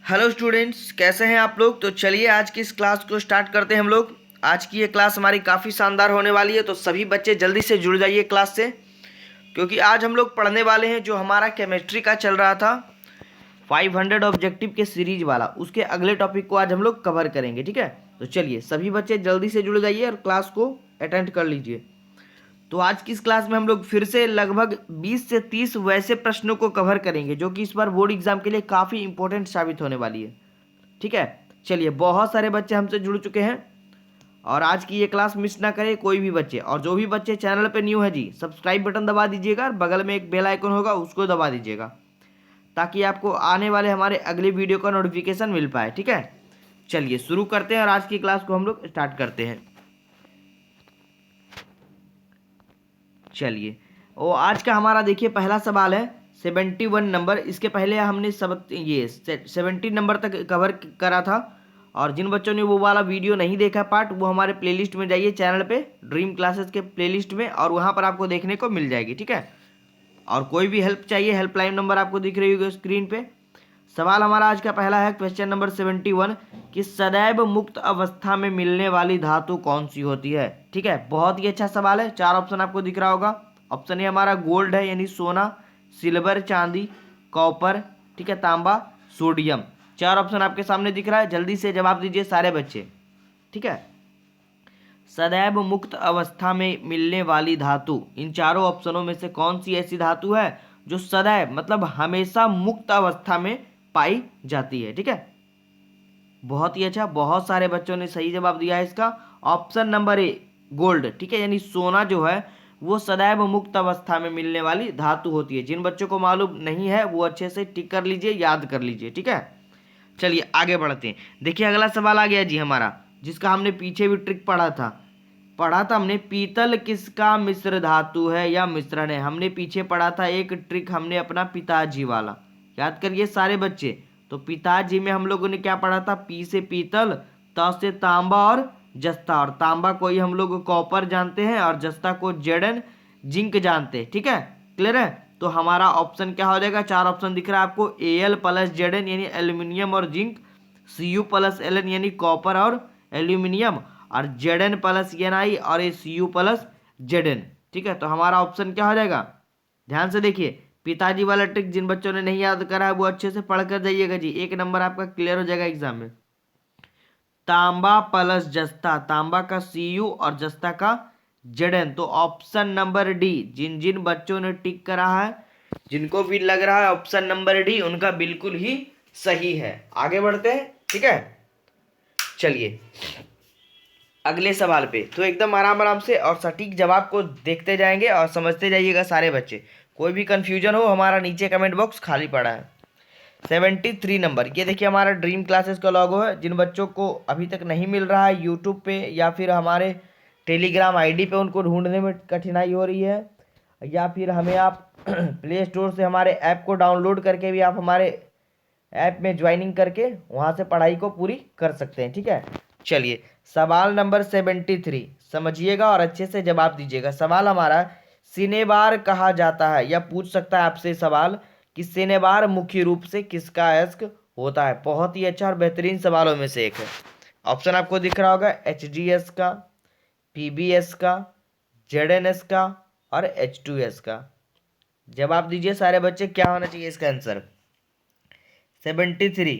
Hello students, कैसे हैं आप लोग। तो चलिए आज की इस क्लास को स्टार्ट करते हैं हम लोग। आज की ये क्लास हमारी काफ़ी शानदार होने वाली है, तो सभी बच्चे जल्दी से जुड़ जाइए क्लास से, क्योंकि आज हम लोग पढ़ने वाले हैं जो हमारा केमिस्ट्री का चल रहा था 500 ऑब्जेक्टिव के सीरीज वाला, उसके अगले टॉपिक को आज हम लोग कवर करेंगे। ठीक है, तो चलिए सभी बच्चे जल्दी से जुड़ जाइए और क्लास को अटेंड कर लीजिए। तो आज की इस क्लास में हम लोग फिर से लगभग 20 से 30 वैसे प्रश्नों को कवर करेंगे जो कि इस बार बोर्ड एग्जाम के लिए काफ़ी इंपॉर्टेंट साबित होने वाली है। ठीक है, चलिए बहुत सारे बच्चे हमसे जुड़ चुके हैं और आज की ये क्लास मिस ना करें कोई भी बच्चे। और जो भी बच्चे चैनल पे न्यू है जी, सब्सक्राइब बटन दबा दीजिएगा और बगल में एक बेल आइकन होगा उसको दबा दीजिएगा, ताकि आपको आने वाले हमारे अगले वीडियो का नोटिफिकेशन मिल पाए। ठीक है, चलिए शुरू करते हैं और आज की क्लास को हम लोग स्टार्ट करते हैं। चलिए, वो आज का हमारा देखिए पहला सवाल है 71 नंबर। इसके पहले हमने सब ये 70 नंबर तक कवर करा था, और जिन बच्चों ने वो वाला वीडियो नहीं देखा पार्ट, वो हमारे प्लेलिस्ट में जाइए चैनल पे, ड्रीम क्लासेस के प्लेलिस्ट में, और वहाँ पर आपको देखने को मिल जाएगी। ठीक है, और कोई भी हेल्प चाहिए, हेल्पलाइन नंबर आपको दिख रही होगी स्क्रीन पे। सवाल हमारा आज का पहला है क्वेश्चन नंबर 71 कि सदैव मुक्त अवस्था में मिलने वाली धातु कौन सी होती है। ठीक है, बहुत ही अच्छा सवाल है। चार ऑप्शन आपको दिख रहा होगा। ऑप्शन ए हमारा गोल्ड है, यानी सोना, सिल्वर चांदी, कॉपर, ठीक है, तांबा, सोडियम। चार ऑप्शन आपके सामने दिख रहा है, जल्दी से जवाब दीजिए सारे बच्चे। ठीक है, सदैव मुक्त अवस्था में मिलने वाली धातु, इन चारों ऑप्शनों में से कौन सी ऐसी धातु है जो सदैव मतलब हमेशा मुक्त अवस्था में पाई जाती है। ठीक है, बहुत ही अच्छा, बहुत सारे बच्चों ने सही जवाब दिया है इसका। Option number A gold. ठीक है, यानी सोना जो है वो सदैव मुक्त अवस्था में मिलने वाली धातु होती है। जिन बच्चों को मालूम नहीं है वो अच्छे से टिक कर लीजिए, याद कर लीजिए। ठीक है, चलिए आगे बढ़ते हैं। देखिए अगला सवाल आ गया जी हमारा, जिसका हमने पीछे भी ट्रिक पढ़ा था हमने। पीतल किसका मिश्र धातु है या मिश्रण है। हमने पीछे पढ़ा था एक ट्रिक, हमने अपना पिताजी वाला, याद करिए सारे बच्चे। तो पिताजी में हम लोगों ने क्या पढ़ा था, पी से पीतल, त से तांबा और जस्ता, और तांबा को ही हम लोग कॉपर जानते हैं और जस्ता को जेडन जिंक जानते हैं। ठीक है, क्लियर है। तो हमारा ऑप्शन क्या हो जाएगा, चार ऑप्शन दिख रहा है आपको, एल प्लस जेडन यानी एल्यूमिनियम और zinc, C U plus L N यानी कॉपर और एल्यूमिनियम, और जेडन प्लस एन आई और A C U plus Z N. ठीक है, तो हमारा ऑप्शन क्या हो जाएगा, ध्यान से देखिए। पिताजी वाला ट्रिक जिन बच्चों ने नहीं याद करा है वो अच्छे से पढ़ कर जाइएगा जी, एक नंबर आपका क्लियर हो जाएगा एग्जाम में। तांबा प्लस जस्ता, तांबा का सी यू और जस्ता का जेडन। तो ऑप्शन नंबर डी, जिन जिन बच्चों ने टिक करा है, जिनको भी लग रहा है ऑप्शन नंबर डी उनका बिल्कुल ही सही है। आगे बढ़ते हैं। ठीक है, चलिए अगले सवाल पे तो एकदम आराम आराम से और सटीक जवाब को देखते जाएंगे और समझते जाइएगा सारे बच्चे। कोई भी कंफ्यूजन हो, हमारा नीचे कमेंट बॉक्स खाली पड़ा है। 73 नंबर, ये देखिए हमारा ड्रीम क्लासेस का लोगो है। जिन बच्चों को अभी तक नहीं मिल रहा है यूट्यूब पे या फिर हमारे टेलीग्राम आईडी पे, उनको ढूंढने में कठिनाई हो रही है, या फिर हमें आप प्ले स्टोर से हमारे ऐप को डाउनलोड करके भी आप हमारे ऐप में ज्वाइनिंग करके वहाँ से पढ़ाई को पूरी कर सकते हैं। ठीक है, चलिए सवाल नंबर 73 समझिएगा और अच्छे से जवाब दीजिएगा। सवाल हमारा, सिनेबार कहा जाता है, या पूछ सकता है आपसे सवाल कि सिनेबार मुख्य रूप से किसका अयस्क होता है। बहुत ही अच्छा और बेहतरीन सवालों में से एक है। ऑप्शन आपको दिख रहा होगा, HGS का, PBS का, ZNS का और H2S का। जवाब दीजिए सारे बच्चे, क्या होना चाहिए इसका आंसर। 73,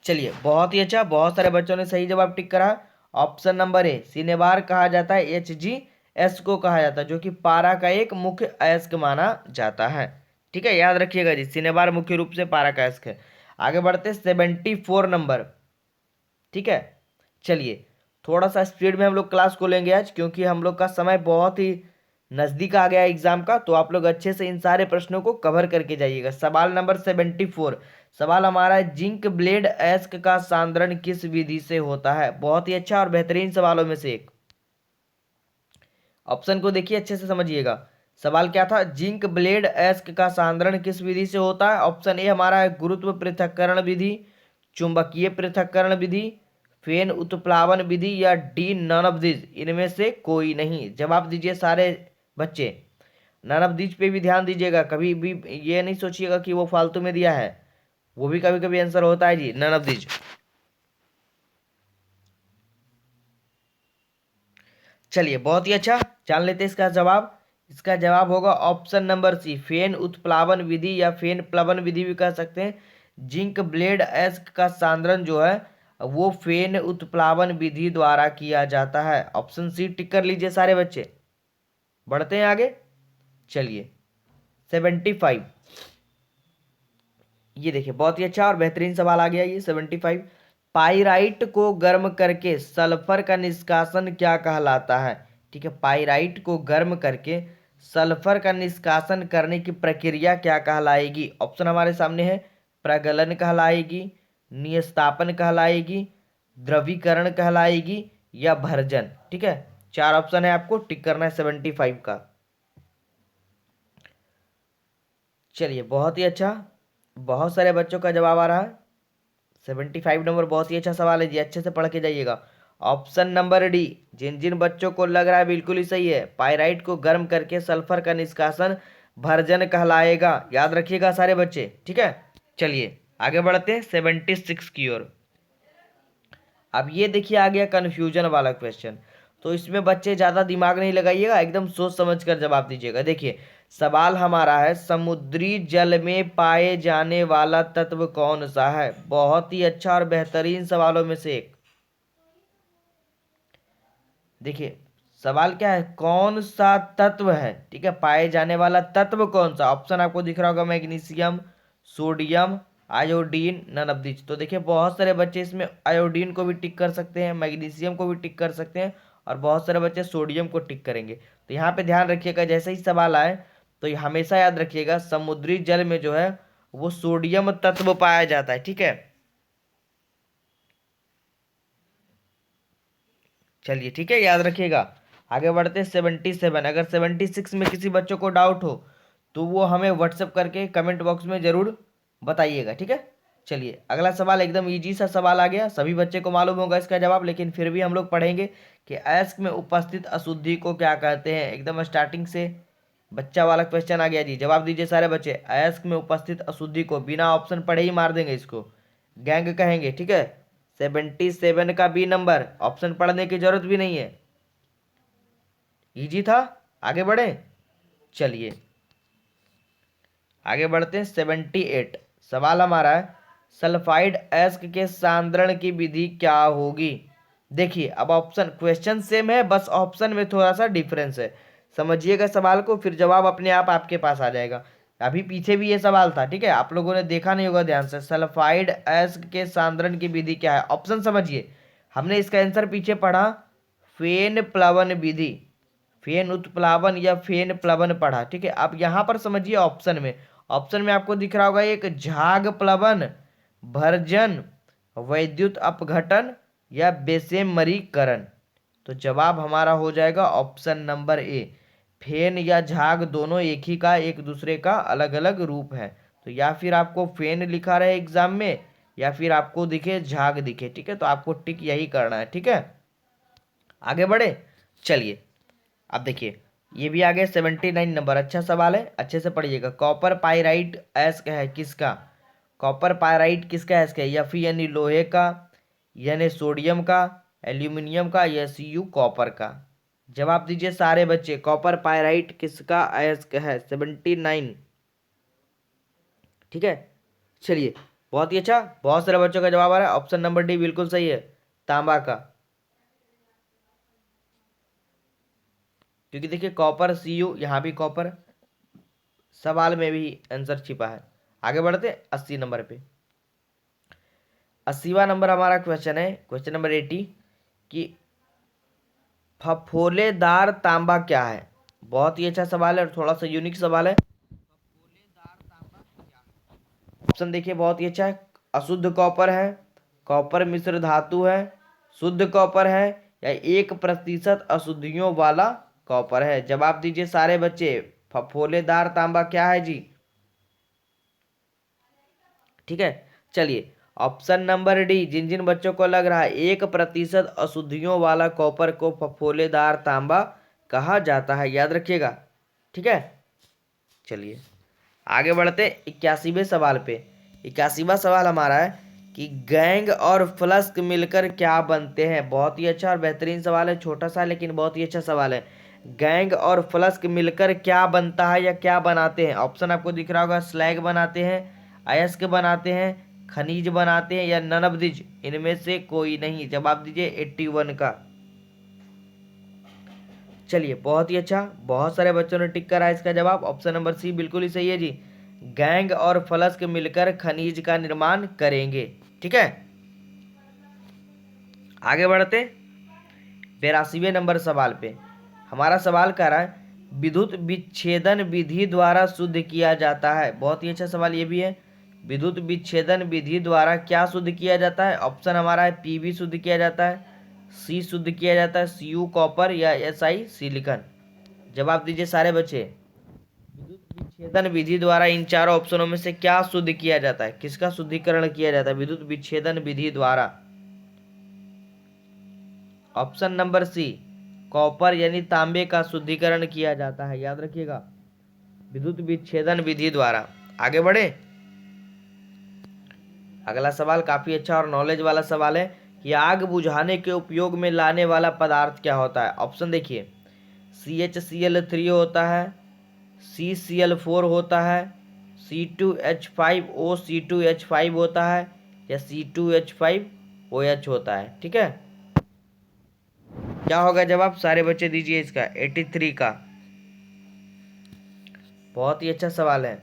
चलिए बहुत ही अच्छा, बहुत सारे बच्चों ने सही जवाब टिक करा। ऑप्शन नंबर ए, सिनेबार कहा जाता है, HGS को कहा जाता है, जो कि पारा का एक मुख्य अयस्क माना जाता है। ठीक है, याद रखिएगा जी, सिनेबार मुख्य रूप से पारा का अयस्क है। आगे बढ़ते 74 नंबर। ठीक है, चलिए थोड़ा सा स्पीड में हम लोग क्लास को लेंगे आज, क्योंकि हम लोग का समय बहुत ही नज़दीक आ गया है एग्जाम का। तो आप लोग अच्छे से इन सारे प्रश्नों को कवर करके जाइएगा। सवाल नंबर 74, सवाल हमारा है, जिंक ब्लेड अयस्क का सांद्रण किस विधि से होता है। बहुत ही अच्छा और बेहतरीन सवालों में से एक। ऑप्शन को देखिए अच्छे से समझिएगा। सवाल क्या था, जिंक ब्लेड अयस्क का सांद्रण किस विधि से होता है। ऑप्शन ए हमारा है गुरुत्व पृथक्करण विधि, चुंबकीय पृथक्करण विधि, फेन उत्प्लावन विधि, या डी नन ऑफ दिस, इनमें से कोई नहीं। जवाब दीजिए सारे बच्चे। नन ऑफ दिस पे भी ध्यान दीजिएगा, कभी भी ये नहीं सोचिएगा कि वो फालतू में दिया है, वो भी कभी कभी आंसर होता है जी, नन ऑफ दीज। चलिए बहुत ही अच्छा, जान लेते हैं इसका जवाब। इसका जवाब होगा ऑप्शन नंबर सी, फेन उत्प्लावन विधि या फेन प्लवन विधि भी कह सकते हैं। जिंक ब्लेड एस्क का सांद्रण जो है वो फेन उत्प्लावन विधि द्वारा किया जाता है। ऑप्शन सी टिक कर लीजिए सारे बच्चे। बढ़ते हैं आगे। चलिए 75, ये देखिए बहुत ही अच्छा और बेहतरीन सवाल आ गया ये 75। पाइराइट को गर्म करके सल्फर का निष्कासन क्या कहलाता है? ठीक है, पाइराइट को गर्म करके सल्फर का निष्कासन करने की प्रक्रिया क्या कहलाएगी? ऑप्शन हमारे सामने है, प्रगलन कहलाएगी, निस्तापन कहलाएगी, द्रवीकरण कहलाएगी या भर्जन। ठीक है, चार ऑप्शन है, आपको टिक करना है 75 का। चलिए बहुत ही अच्छा, बहुत सारे बच्चों का जवाब आ रहा है। 75 नंबर बहुत ही अच्छा सवाल है जी, अच्छे से पढ़ के जाइएगा। ऑप्शन नंबर डी, जिन जिन बच्चों को लग रहा है बिल्कुल ही सही है, पाइराइट को गर्म करके सल्फर का निष्कासन भर्जन कहलाएगा। याद रखिएगा सारे बच्चे, ठीक है। चलिए आगे बढ़ते हैं 76 की ओर। अब ये देखिए आ गया कन्फ्यूजन वाला क्वेश्चन, तो इसमें बच्चे ज़्यादा दिमाग नहीं लगाइएगा, एकदम सोच समझ कर जवाब दीजिएगा। देखिए सवाल हमारा है, समुद्री जल में पाए जाने वाला तत्व कौन सा है? बहुत ही अच्छा और बेहतरीन सवालों में से एक। देखिए सवाल क्या है, कौन सा तत्व है, ठीक है, पाए जाने वाला तत्व कौन सा? ऑप्शन आपको दिख रहा होगा, magnesium, sodium, iodine, none of this. तो देखिए बहुत सारे बच्चे इसमें आयोडीन को भी टिक कर सकते हैं, मैग्नीशियम को भी टिक कर सकते हैं, और बहुत सारे बच्चे सोडियम को टिक करेंगे। तो यहाँ पे ध्यान रखिएगा, जैसे ही सवाल आए तो ये हमेशा याद रखिएगा, समुद्री जल में जो है वो सोडियम तत्व पाया जाता है। ठीक है, चलिए ठीक है, याद रखिएगा। आगे बढ़ते हैं 77। अगर 76 में किसी बच्चों को डाउट हो तो वो हमें व्हाट्सअप करके कमेंट बॉक्स में जरूर बताइएगा, ठीक है। चलिए अगला सवाल एकदम इजी सा सवाल आ गया, सभी बच्चे को मालूम होगा इसका जवाब, लेकिन फिर भी हम लोग पढ़ेंगे कि अयस्क में उपस्थित अशुद्धि को क्या कहते हैं। एकदम स्टार्टिंग से बच्चा वाला क्वेश्चन आ गया जी, जवाब दीजिए सारे बच्चे। अयस्क में उपस्थित अशुद्धि को बिना ऑप्शन पढ़े ही मार देंगे, इसको गैंग कहेंगे, ठीक है। 77 का बी नंबर, ऑप्शन पढ़ने की जरूरत भी नहीं है, इजी था। आगे बढ़े, चलिए आगे बढ़ते हैं 78। सवाल हमारा है, सल्फाइड एस्क के सांद्रण की विधि क्या होगी? देखिए अब ऑप्शन, क्वेश्चन सेम है, बस ऑप्शन में थोड़ा सा डिफरेंस है। समझिएगा सवाल को, फिर जवाब अपने आप आपके पास आ जाएगा। अभी पीछे भी ये सवाल था, ठीक है, आप लोगों ने देखा नहीं होगा ध्यान से। सल्फाइड एस्क के सांद्रण की विधि क्या है? ऑप्शन समझिए, हमने इसका आंसर पीछे पढ़ा, फेन प्लवन विधि, फेन उत्प्लावन या फेन प्लवन पढ़ा, ठीक है। अब यहाँ पर समझिए ऑप्शन में, ऑप्शन में आपको दिख रहा होगा एक झाग प्लवन, भर्जन, वैद्युत अपघटन या बेसेमरीकरण। तो जवाब हमारा हो जाएगा ऑप्शन नंबर ए, फेन या झाग दोनों एक ही का, एक दूसरे का अलग अलग रूप है। तो या फिर आपको फेन लिखा रहे एग्जाम में, या फिर आपको दिखे झाग दिखे, ठीक है, तो आपको टिक यही करना है, ठीक है। आगे बढ़े, चलिए अब देखिए ये भी आ गया 79 नंबर, अच्छा सवाल है, अच्छे से पढ़िएगा। कॉपर पाइराइट एस्क है किसका? कॉपर पाइराइट किसका एस्क है? एफ यानी लोहे का, यानी सोडियम का, एल्यूमिनियम का, या सी कॉपर का। जवाब दीजिए सारे बच्चे, कॉपर पाइराइट किसका एस्क है? 79, ठीक है। चलिए बहुत ही अच्छा, बहुत सारे बच्चों का जवाब आ रहा है, ऑप्शन नंबर डी बिल्कुल सही है, तांबा का। क्योंकि देखिए कॉपर सीयू, यहाँ भी कॉपर, सवाल में भी आंसर छिपा है। आगे बढ़ते 80 नंबर पे। 80वां नंबर हमारा क्वेश्चन है, क्वेश्चन नंबर 80, कि फफोलेदार तांबा क्या है? बहुत ही अच्छा सवाल है और थोड़ा सा यूनिक सवाल है। ऑप्शन देखिए बहुत ही अच्छा है, अशुद्ध कॉपर है, कॉपर मिश्र धातु है, शुद्ध कॉपर है, या 1% अशुद्धियों वाला कॉपर है। जवाब दीजिए सारे बच्चे, फफोलेदार तांबा क्या है जी? ठीक है, चलिए ऑप्शन नंबर डी, जिन जिन बच्चों को लग रहा है 1% अशुद्धियों वाला कॉपर को फफोलेदार तांबा कहा जाता है, याद रखिएगा, ठीक है। चलिए आगे बढ़ते 81वें सवाल पे, 81वां सवाल हमारा है कि गैंग और फ्लस्क मिलकर क्या बनते हैं। बहुत ही अच्छा और बेहतरीन सवाल है, छोटा सा लेकिन बहुत ही अच्छा सवाल है। गैंग और फ्लस्क मिलकर क्या बनता है या क्या बनाते हैं। ऑप्शन आपको दिख रहा होगा, स्लैग बनाते हैं, अयस्क बनाते हैं, खनिज बनाते हैं या नन ऑफ दिस, इनमें से कोई नहीं। जवाब दीजिए 81 का। चलिए बहुत ही अच्छा, बहुत सारे बच्चों ने टिक करा इसका जवाब। ऑप्शन नंबर सी बिल्कुल ही सही है जी। गैंग और फ्लस्क मिलकर खनिज का निर्माण करेंगे। ठीक है, आगे बढ़ते 82वें नंबर सवाल पे। हमारा सवाल कह रहा है विद्युत विच्छेदन विधि द्वारा शुद्ध किया जाता है। बहुत ही अच्छा सवाल ये भी है। विद्युत विच्छेदन विधि द्वारा क्या शुद्ध किया जाता है। ऑप्शन हमारा है पीवी शुद्ध किया जाता है, सी शुद्ध किया जाता है, सीयू कॉपर या एसआई सिलिकॉन। जवाब दीजिए सारे बच्चे। विद्युत विच्छेदन विधि द्वारा इन चारों ऑप्शनों में से क्या शुद्ध किया जाता है, किसका शुद्धिकरण किया जाता है विद्युत विच्छेदन विधि द्वारा। ऑप्शन नंबर सी, कॉपर यानी तांबे का शुद्धिकरण किया जाता है, याद रखिएगा, विद्युत विच्छेदन विधि द्वारा। आगे बढ़े, अगला सवाल काफी अच्छा और नॉलेज वाला सवाल है कि आग बुझाने के उपयोग में लाने वाला पदार्थ क्या होता है। ऑप्शन देखिए, CHCl3 होता है, CCl4 होता है, C2H5O C2H5 होता है या C2H5OH होता है। ठीक है, क्या होगा जवाब, सारे बच्चे दीजिए इसका 83 का। बहुत ही अच्छा सवाल है।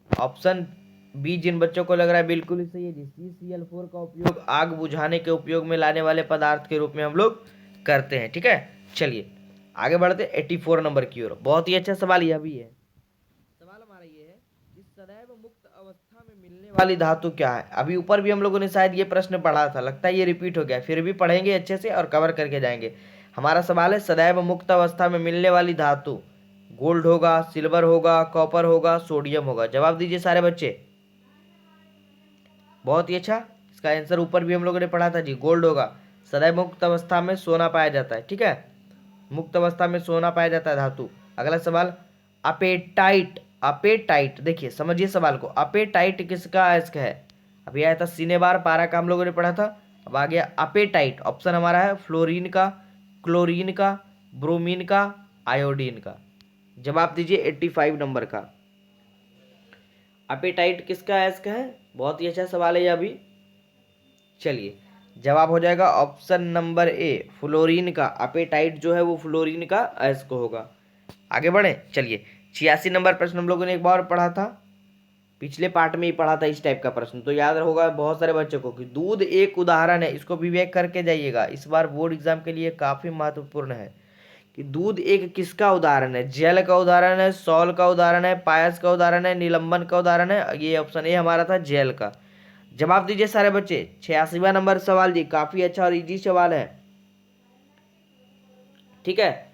ऑप्शन बी जिन बच्चों को लग रहा है बिल्कुल ही सही है जी, CCl4 का उपयोग आग बुझाने के उपयोग में लाने वाले पदार्थ के रूप में हम लोग करते हैं। ठीक है, चलिए आगे बढ़ते 84 नंबर की ओर। बहुत ही अच्छा सवाल यह भी है। सवाल हमारा ये है कि सदैव मुक्त अवस्था में मिलने वाली धातु क्या है। अभी ऊपर भी हम लोगों ने शायद ये प्रश्न पढ़ा था, लगता है ये रिपीट हो गया, फिर भी पढ़ेंगे अच्छे से और कवर करके जाएंगे। हमारा सवाल है सदैव मुक्त अवस्था में मिलने वाली धातु गोल्ड होगा, सिल्वर होगा, कॉपर होगा, सोडियम होगा। जवाब दीजिए सारे बच्चे। बहुत ही अच्छा, इसका आंसर ऊपर भी हम लोगों ने पढ़ा था जी, गोल्ड होगा। सदैव मुक्त अवस्था में सोना पाया जाता है। ठीक है, मुक्त अवस्था में सोना पाया जाता है धातु। अगला सवाल, अपेटाइट। अपेटाइट देखिए, समझिए सवाल को, अपेटाइट किसका अयस्क है। अभी आया था सिनेबार पारा का, हम लोगों ने पढ़ा था। अब आ गया अपेटाइट। ऑप्शन हमारा है फ्लोरीन का, क्लोरीन का, ब्रोमीन का, आयोडीन का। जवाब दीजिए 85 नंबर का। अपेटाइट किसका अयस्क है। बहुत ही अच्छा सवाल है यह भी। चलिए जवाब हो जाएगा ऑप्शन नंबर ए, फ्लोरीन का। अपेटाइट जो है वो फ्लोरीन का अयस्क होगा। आगे बढ़े, चलिए 86 नंबर प्रश्न हम लोगों ने एक बार पढ़ा था, पिछले पार्ट में ही पढ़ा था इस टाइप का प्रश्न, तो याद होगा बहुत सारे बच्चों को कि दूध एक उदाहरण है। इसको विवेक करके जाइएगा, इस बार बोर्ड एग्जाम के लिए काफी महत्वपूर्ण है कि दूध एक किसका उदाहरण है। जल का उदाहरण है, सॉल का उदाहरण है, पायस का उदाहरण है, निलंबन का उदाहरण है। ये ऑप्शन ए हमारा था, जेल का। जवाब दीजिए सारे बच्चे। 86वां नंबर सवाल जी, काफी अच्छा और इजी सवाल है। ठीक है,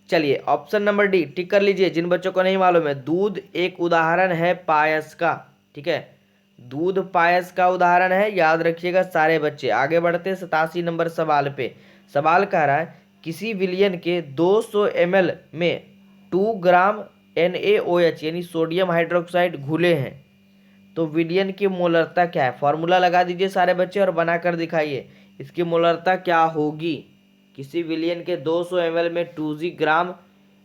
चलिए ऑप्शन नंबर डी टिक कर लीजिए जिन बच्चों को नहीं मालूम है। दूध एक उदाहरण है पायस का। ठीक है, दूध पायस का उदाहरण है, याद रखिएगा सारे बच्चे। आगे बढ़ते 87 नंबर सवाल पे। सवाल कह रहा है किसी विलयन के 200 ml में 2 ग्राम NaOH यानी सोडियम हाइड्रोक्साइड घुले हैं, तो विलयन की मोलरता क्या है। फॉर्मूला लगा दीजिए सारे बच्चे और बनाकर दिखाइए इसकी मोलरता क्या होगी। किसी विलयन के 200 ml में 2 ग्राम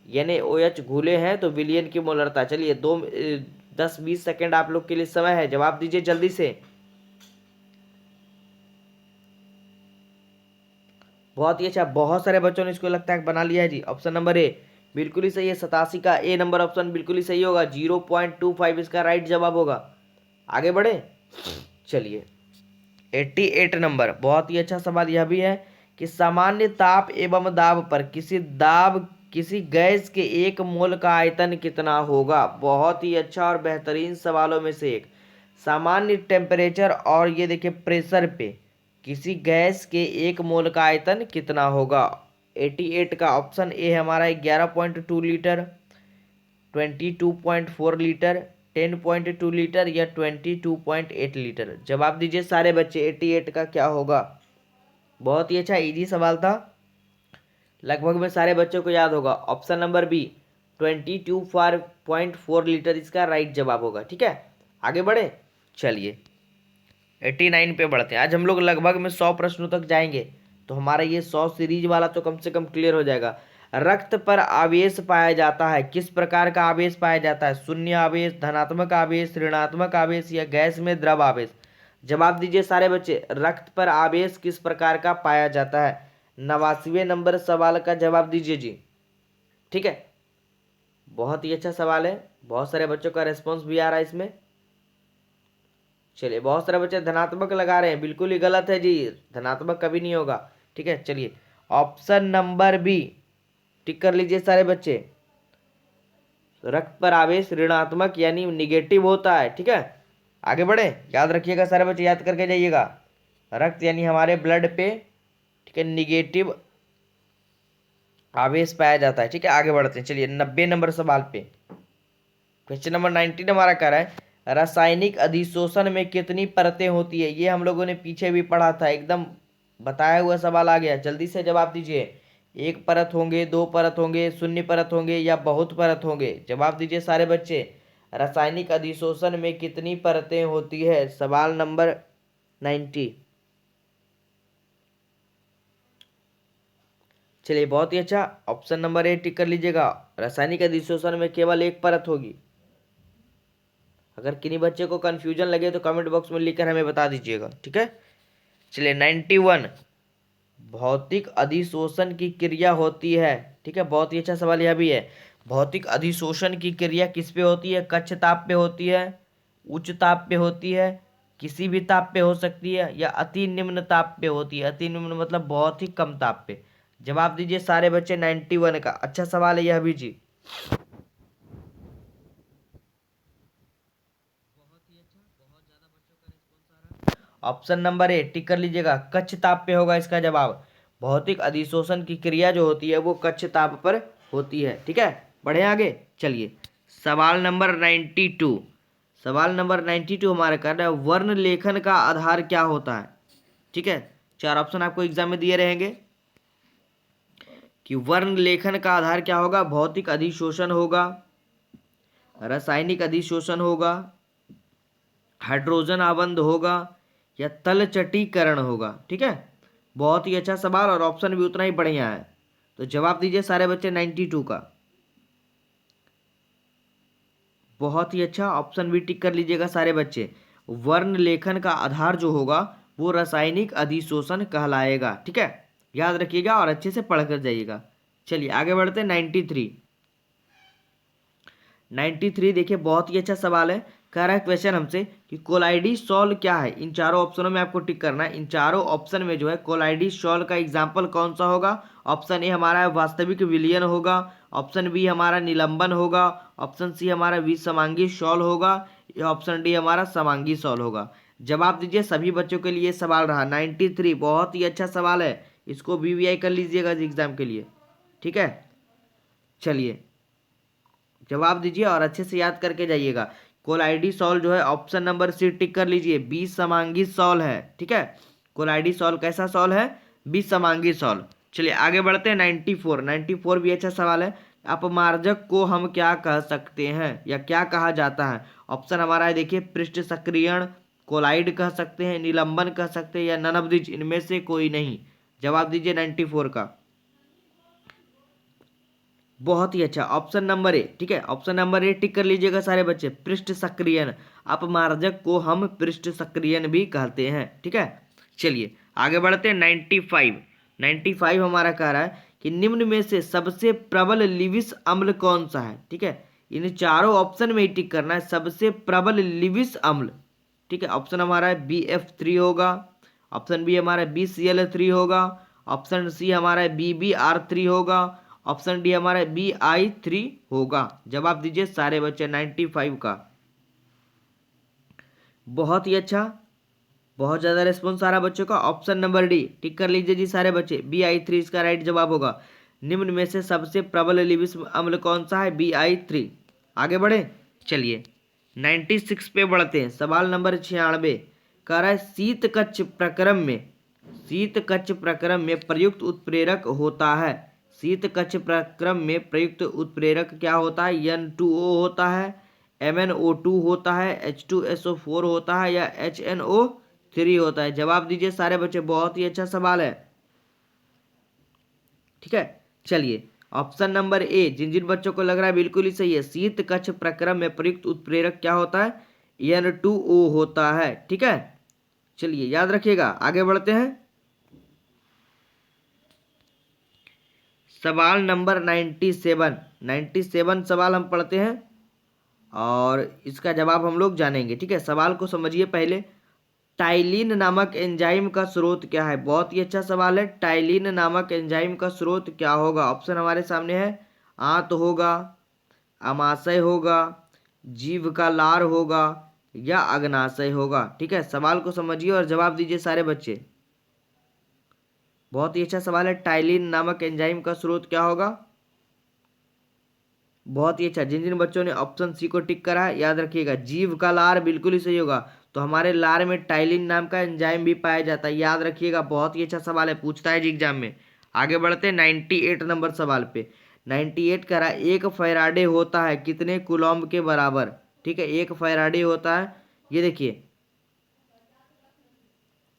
NaOH घुले हैं तो विलयन की मोलरता। चलिए 10-20 सेकेंड आप लोग के लिए समय है, जवाब दीजिए जल्दी से। बहुत ही अच्छा, बहुत सारे बच्चों ने इसको लगता है बना लिया है जी। ऑप्शन नंबर ए बिल्कुल ही सही है, 87 का ए नंबर ऑप्शन बिल्कुल ही सही होगा। 0.25 इसका राइट जवाब होगा। आगे बढ़े, चलिए 88 नंबर, बहुत ही अच्छा सवाल यह भी है कि सामान्य ताप एवं दाब पर किसी गैस के 1 मोल का आयतन कितना होगा। बहुत ही अच्छा और बेहतरीन सवालों में से एक। सामान्य टेम्परेचर और ये देखिए प्रेशर पे किसी गैस के 1 मोल का आयतन कितना होगा। 88 का ऑप्शन ए हमारा 11.2 लीटर, 22.4 लीटर, 10.2 लीटर या 22.8 लीटर। जवाब दीजिए सारे बच्चे 88 का क्या होगा। बहुत ही अच्छा इजी सवाल था, लगभग में सारे बच्चों को याद होगा। ऑप्शन नंबर बी 22.4 लीटर इसका राइट जवाब होगा। ठीक है, आगे बढ़े, चलिए 89 पे बढ़ते हैं। आज हम लोग लगभग में 100 प्रश्नों तक जाएंगे, तो हमारा ये 100 सीरीज वाला तो कम से कम क्लियर हो जाएगा। रक्त पर आवेश पाया जाता है, किस प्रकार का आवेश पाया जाता है? शून्य आवेश, धनात्मक आवेश, ऋणात्मक आवेश या गैस में द्रव आवेश? जवाब दीजिए सारे बच्चे, रक्त पर आवेश किस प्रकार का पाया जाता है? 89वें नंबर सवाल का जवाब दीजिए जी। ठीक है, बहुत ही अच्छा सवाल है, बहुत सारे बच्चों का रेस्पॉन्स भी आ रहा है इसमें। चलिए, बहुत सारे बच्चे धनात्मक लगा रहे हैं, बिल्कुल ही गलत है जी, धनात्मक कभी नहीं होगा। ठीक है, चलिए ऑप्शन नंबर बी टिक कर लीजिए सारे बच्चे, रक्त पर आवेश ऋणात्मक यानी निगेटिव होता है। ठीक है, आगे बढ़े, याद रखिएगा सारे बच्चे, याद करके जाइएगा, रक्त यानी हमारे ब्लड पे, ठीक है, निगेटिव आवेश पाया जाता है। ठीक है, आगे बढ़ते हैं, चलिए 90 नंबर सवाल पे, क्वेश्चन नंबर 19 हमारा कह रहा है रासायनिक अधिशोषण में कितनी परतें होती है? ये हम लोगों ने पीछे भी पढ़ा था, एकदम बताया हुआ सवाल आ गया, जल्दी से जवाब दीजिए। एक परत होंगे, दो परत होंगे, शून्य परत होंगे या बहुत परत होंगे? जवाब दीजिए सारे बच्चे, रासायनिक अधिशोषण में कितनी परतें होती है? सवाल नंबर 90। चलिए, बहुत ही अच्छा, ऑप्शन नंबर ए टिक कर लीजिएगा, रासायनिक अधिशोषण में केवल एक परत होगी। अगर किन्हीं बच्चे को कंफ्यूजन लगे तो कमेंट बॉक्स में लिखकर हमें बता दीजिएगा। ठीक है, चलिए 91, भौतिक अधिशोषण की क्रिया होती है। ठीक है, बहुत ही अच्छा सवाल यह भी है, भौतिक अधिशोषण की क्रिया किस पे होती है? कक्ष ताप पे होती है, उच्च ताप पे होती है, किसी भी ताप पे हो सकती है या अति निम्न ताप पे होती है? अति निम्न मतलब बहुत ही कम ताप पे। जवाब दीजिए सारे बच्चे 91 का, अच्छा सवाल है यह भी जी। ऑप्शन नंबर ए टिक कर लीजिएगा, कक्ष ताप पे होगा इसका जवाब। भौतिक अधिशोषण की क्रिया जो होती है वो कक्ष ताप पर होती है। ठीक है, बढ़े आगे, चलिए सवाल नंबर 92, सवाल नंबर 92 हमारा कर रहा है वर्ण लेखन का आधार क्या होता है? ठीक है, चार ऑप्शन आपको एग्जाम में दिए रहेंगे कि वर्ण लेखन का आधार क्या होगा? भौतिक अधिशोषण होगा, रासायनिक अधिशोषण होगा, हाइड्रोजन आबंध होगा या तलचटीकरण होगा? ठीक है, बहुत ही अच्छा सवाल और ऑप्शन भी उतना ही बढ़िया है, तो जवाब दीजिए सारे बच्चे 92 का। बहुत ही अच्छा, ऑप्शन भी टिक कर लीजिएगा सारे बच्चे, वर्ण लेखन का आधार जो होगा वो रासायनिक अधिशोषण कहलाएगा। ठीक है, याद रखिएगा और अच्छे से पढ़ कर जाइएगा। चलिए आगे बढ़ते हैं 93, 93 देखिए, बहुत ही अच्छा सवाल है, कह रहा है क्वेश्चन हमसे कि कोलाइडी सॉल क्या है? इन चारों ऑप्शनों में आपको टिक करना है, इन चारों ऑप्शन में जो है कोलाइडी सॉल का एग्जाम्पल कौन सा होगा? ऑप्शन ए हमारा वास्तविक विलयन होगा, ऑप्शन बी हमारा निलंबन होगा, ऑप्शन सी हमारा विसमांगी सॉल होगा या ऑप्शन डी हमारा समांगी सॉल होगा? जवाब दीजिए, सभी बच्चों के लिए सवाल रहा 93, बहुत ही अच्छा सवाल है, इसको वीवीआई कर लीजिएगा एग्जाम के लिए। ठीक है, चलिए जवाब दीजिए और अच्छे से याद करके जाइएगा। कोलाइडी सॉल जो है ऑप्शन नंबर सी टिक कर लीजिए, बी समांगी सॉल है। ठीक है, कोलाइडी सॉल कैसा सॉल है? बी समांगी सॉल। चलिए आगे बढ़ते हैं 94, 94 भी अच्छा सवाल है, अपमार्जक को हम क्या कह सकते हैं या क्या कहा जाता है? ऑप्शन हमारा है देखिए, पृष्ठ सक्रियण, कोलाइड कह सकते हैं, निलंबन कह सकते हैं या नन ऑफ दिस, इनमें से कोई नहीं? जवाब दीजिए 94 का। बहुत ही अच्छा, ऑप्शन नंबर ए। ठीक है, ऑप्शन नंबर ए टिक कर लीजिएगा सारे बच्चे, पृष्ठ सक्रियन, अपमार्जक को हम पृष्ठ सक्रियन भी कहते हैं। ठीक है, चलिए आगे बढ़ते हैं 95, 95 हमारा कह रहा है कि निम्न में से सबसे प्रबल लिविस अम्ल कौन सा है? ठीक है, इन चारों ऑप्शन में ही टिक करना है, सबसे प्रबल लिविस अम्ल। ठीक है, ऑप्शन हमारा है BF3 होगा, ऑप्शन बी हमारा BCl3 होगा, ऑप्शन सी हमारा BbR3 होगा, ऑप्शन डी हमारा BI3 होगा? जवाब दीजिए सारे बच्चे 95 का। बहुत ही अच्छा, बहुत ज्यादा रिस्पॉन्स आ रहा बच्चों का, ऑप्शन नंबर डी टिक कर लीजिए जी सारे बच्चे, BI3 इसका राइट जवाब होगा। निम्न में से सबसे प्रबल लिविस अम्ल कौन सा है? BI3। आगे बढ़े, चलिए 96 पे बढ़ते हैं, सवाल नंबर 96 कह रहा है शीत कक्ष प्रक्रम में, शीत कक्ष प्रक्रम में प्रयुक्त उत्प्रेरक होता है, शीत कक्ष प्रक्रम में प्रयुक्त उत्प्रेरक क्या होता है? N2O होता है, MnO2 होता है, H2SO4 होता है या HNO3 होता है? जवाब दीजिए सारे बच्चे, बहुत ही अच्छा सवाल है। ठीक है, चलिए ऑप्शन नंबर ए, जिन जिन बच्चों को लग रहा है बिल्कुल ही सही है, शीत कक्ष प्रक्रम में प्रयुक्त उत्प्रेरक क्या होता है? N2O होता है। ठीक है, चलिए याद रखिएगा, आगे बढ़ते हैं। सवाल नंबर 97 सवाल हम पढ़ते हैं और इसका जवाब हम लोग जानेंगे। ठीक है, सवाल को समझिए पहले। टाइलिन नामक एंजाइम का स्रोत क्या है? बहुत ही अच्छा सवाल है। टाइलिन नामक एंजाइम का स्रोत क्या होगा? ऑप्शन हमारे सामने है, आंत होगा, अमाशय होगा, जीव का लार होगा या अग्नाशय होगा। ठीक है, सवाल को समझिए और जवाब दीजिए सारे बच्चे। बहुत ही अच्छा सवाल है। टाइलिन नामक एंजाइम का स्रोत क्या होगा? बहुत ही अच्छा, जिन जिन बच्चों ने ऑप्शन सी को टिक करा है याद रखिएगा, जीव का लार बिल्कुल ही सही होगा। तो हमारे लार में टाइलिन नाम का एंजाइम भी पाया जाता है, याद रखिएगा। बहुत ही अच्छा सवाल है, पूछता है जी एग्जाम में। आगे बढ़ते हैं 98 नंबर सवाल पे। 98 कह रहा है, एक फैराडे होता है कितने कूलॉम्ब के बराबर? ठीक है, एक फैराडे होता है, ये देखिए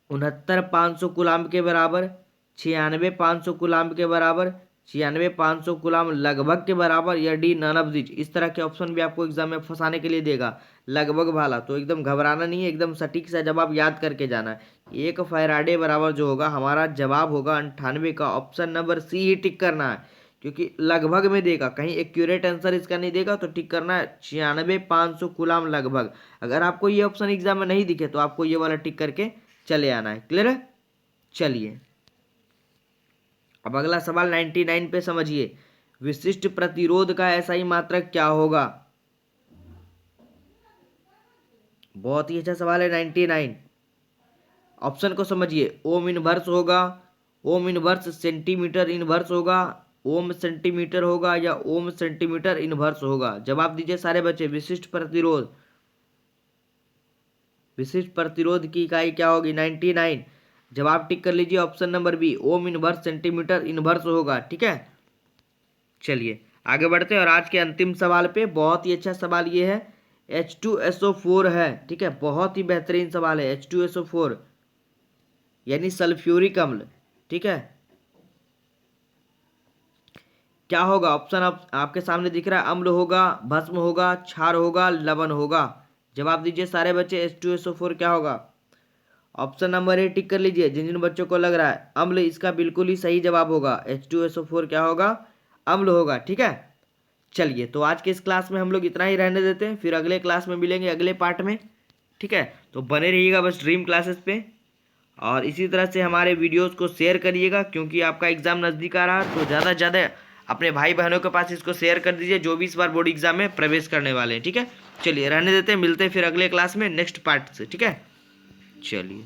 69,500 कूलॉम्ब के बराबर, 96,500 कूलॉम्ब के बराबर, 96,500 कूलॉम्ब लगभग के बराबर या डी नन ऑफ दिस। इस तरह के ऑप्शन भी आपको एग्जाम में फंसाने के लिए देगा, लगभग वाला। तो एकदम घबराना नहीं है, एकदम सटीक सा जवाब याद करके जाना है। एक फैराडे बराबर जो होगा हमारा जवाब होगा 98 का। ऑप्शन नंबर सी ही टिक करना है, क्योंकि लगभग में देगा, कहीं एक्यूरेट आंसर इसका नहीं देगा। तो टिक करना है 96,500 कूलॉम्ब लगभग। अगर आपको ये ऑप्शन एग्जाम में नहीं दिखे तो आपको ये वाला टिक करके चले आना है। क्लियर है, चलिए अब अगला सवाल 99 पे समझिए। विशिष्ट प्रतिरोध का एसआई मात्रक क्या होगा? बहुत ही अच्छा सवाल है 99। ऑप्शन को समझिए, ओम इनवर्स होगा, ओम इनवर्स सेंटीमीटर इनवर्स होगा, ओम सेंटीमीटर होगा या ओम सेंटीमीटर इनवर्स होगा। जवाब दीजिए सारे बच्चे। विशिष्ट प्रतिरोध की इकाई क्या होगी? 99। जवाब टिक कर लीजिए, option number B, ohm inverse centimetre inverse होगा। ठीक है, चलिए आगे बढ़ते हैं और आज के अंतिम सवाल पे। बहुत ही अच्छा सवाल ये है, H2SO4 है। ठीक है, बहुत ही बेहतरीन सवाल है। H2SO4 यानी सल्फ्यूरिक अम्ल। ठीक है, क्या होगा? ऑप्शन आपके सामने दिख रहा है, अम्ल होगा, भस्म होगा, क्षार होगा, लवण होगा। जवाब दीजिए सारे बच्चे, H2SO4 क्या होगा? ऑप्शन नंबर ए टिक कर लीजिए, जिन जिन बच्चों को लग रहा है अम्ल, इसका बिल्कुल ही सही जवाब होगा। H2SO4 क्या होगा? अम्ल होगा। ठीक है, चलिए तो आज के इस क्लास में हम लोग इतना ही रहने देते हैं, फिर अगले क्लास में मिलेंगे अगले पार्ट में। ठीक है, तो बने रहिएगा बस ड्रीम क्लासेस पे, और इसी तरह से हमारे वीडियोस को शेयर करिएगा, क्योंकि आपका एग्ज़ाम नज़दीक आ रहा है। तो ज़्यादा से ज़्यादा अपने भाई बहनों के पास इसको शेयर कर दीजिए, जो भी इस बार बोर्ड एग्जाम में प्रवेश करने वाले हैं। ठीक है, चलिए रहने देते हैं, मिलते हैं फिर अगले क्लास में नेक्स्ट पार्ट से। ठीक है, चलिए।